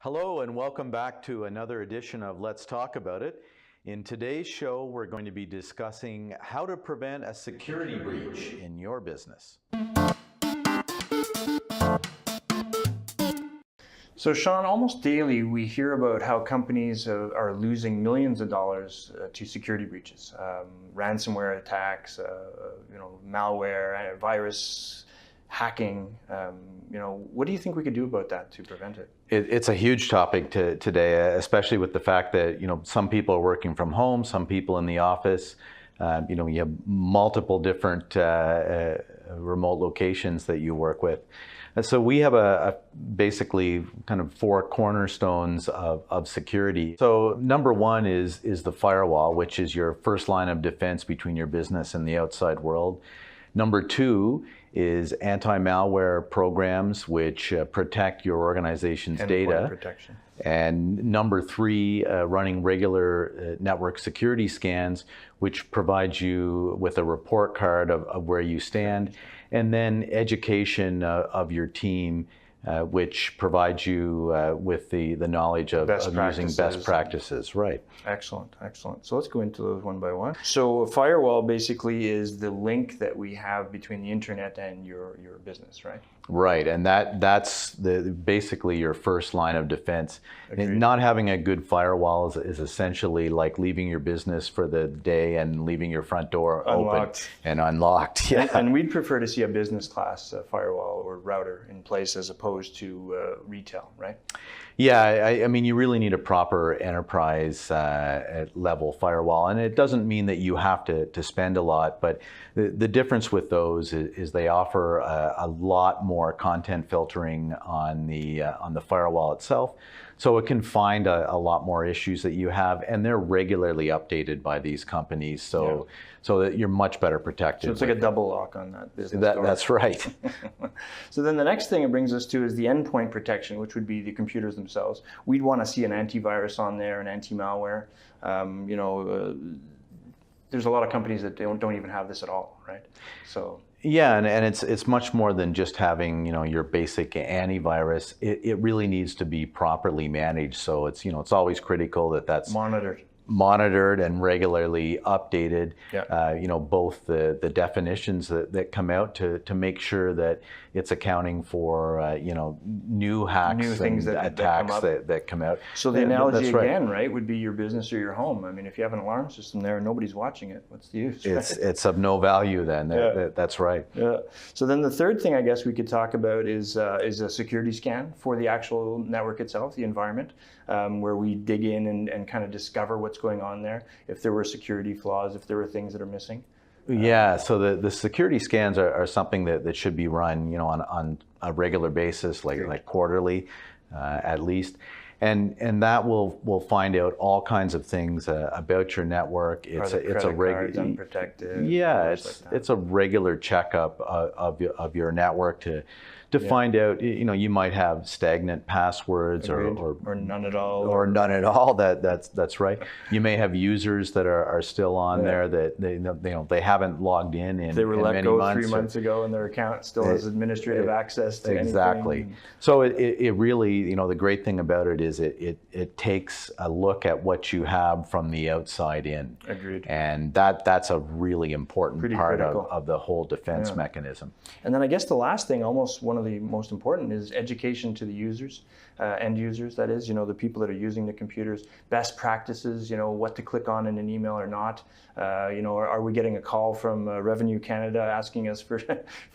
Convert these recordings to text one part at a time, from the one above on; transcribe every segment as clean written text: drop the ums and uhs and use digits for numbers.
Hello and welcome back to another edition of Let's Talk About It. In today's show, we're going to be discussing how to prevent a security breach in your business. So Shawn, almost daily we hear about how companies are losing millions of dollars to security breaches, ransomware attacks, malware, virus, hacking. What do you think we could do about that to prevent it? It's a huge topic today, especially with the fact that some people are working from home, some people in the office. You have multiple different remote locations that you work with. So we have basically kind of four cornerstones of security. So number one is the firewall, which is your first line of defense between your business and the outside world. Number two is anti-malware programs, which protect your organization's data. Protection. And number three, running regular network security scans, which provides you with a report card of where you stand. And then education of your team, which provides you with the knowledge of using best practices. Right. Excellent, excellent. So let's go into those one by one. So a firewall basically is the link that we have between the internet and your business, right? Right, and that's basically your first line of defense. Agreed. Not having a good firewall is essentially like leaving your business for the day and leaving your front door Unlocked. open and unlocked. Yeah. And we'd prefer to see a business class firewall or router in place as opposed to retail, right? Yeah, I mean, you really need a proper enterprise level firewall, and it doesn't mean that you have to spend a lot, but the difference with those is they offer a lot more content filtering on the firewall itself, so it can find a lot more issues that you have, and they're regularly updated by these companies, so that you're much better protected. So it's like a double lock on that business door. That's right. So then the next thing it brings us to is the endpoint protection, which would be the computers themselves. We'd want to see an antivirus on there, an anti-malware. There's a lot of companies that don't even have this at all, right? So yeah, and it's much more than just having your basic antivirus. It really needs to be properly managed. So it's always critical that's monitored and regularly updated. Yeah. Both the definitions that come out to make sure that it's accounting for new hacks, new things and attacks that come out. So the analogy again, right, would be your business or your home. I mean, if you have an alarm system there and nobody's watching it, what's the use? It's of no value then. Yeah. That's right. Yeah. So then the third thing I guess we could talk about is a security scan for the actual network itself, the environment, where we dig in and kind of discover what's going on there, if there were security flaws, if there were things that are missing. Yeah, so the security scans are something that should be run on a regular basis, like quarterly at least. And that will find out all kinds of things about your network. It's a regular unprotected. Yeah, it's a regular checkup of your network to find out. You might have stagnant passwords or none at all. Or none at all. That's right. You may have users that are still on there that they haven't logged in months. They were let go 3 months ago, and their account still has administrative access to exactly. anything. So it really the great thing about it is it takes a look at what you have from the outside in. Agreed. And that's a really important part of the whole defense mechanism. And then I guess the last thing, almost one of the most important, is education to the users, end users, that is, the people that are using the computers, best practices, what to click on in an email or not. Are we getting a call from Revenue Canada asking us for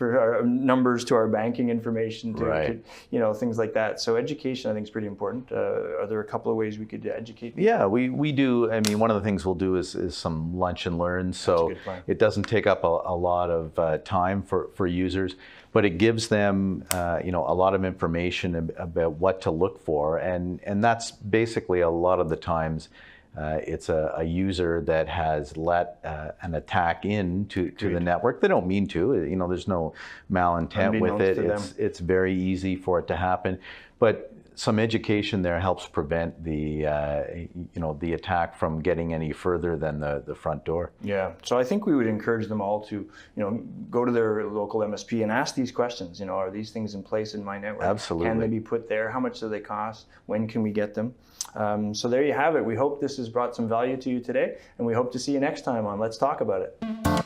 our numbers to our banking information, things like that. So education, I think, is pretty important. Are there a couple of ways we could educate people? Yeah, we do. I mean, one of the things we'll do is some lunch and learn. So it doesn't take up a lot of time for users, but it gives them a lot of information about what to look for, and that's basically a lot of the times it's a user that has let an attack into the network. They don't mean to. There's no malintent with it. It's very easy for it to happen, but some education there helps prevent the the attack from getting any further than the front door. Yeah, so I think we would encourage them all to go to their local MSP and ask these questions. Are these things in place in my network? Absolutely. Can they be put there? How much do they cost? When can we get them? So there you have it. We hope this has brought some value to you today, and we hope to see you next time on Let's Talk About It.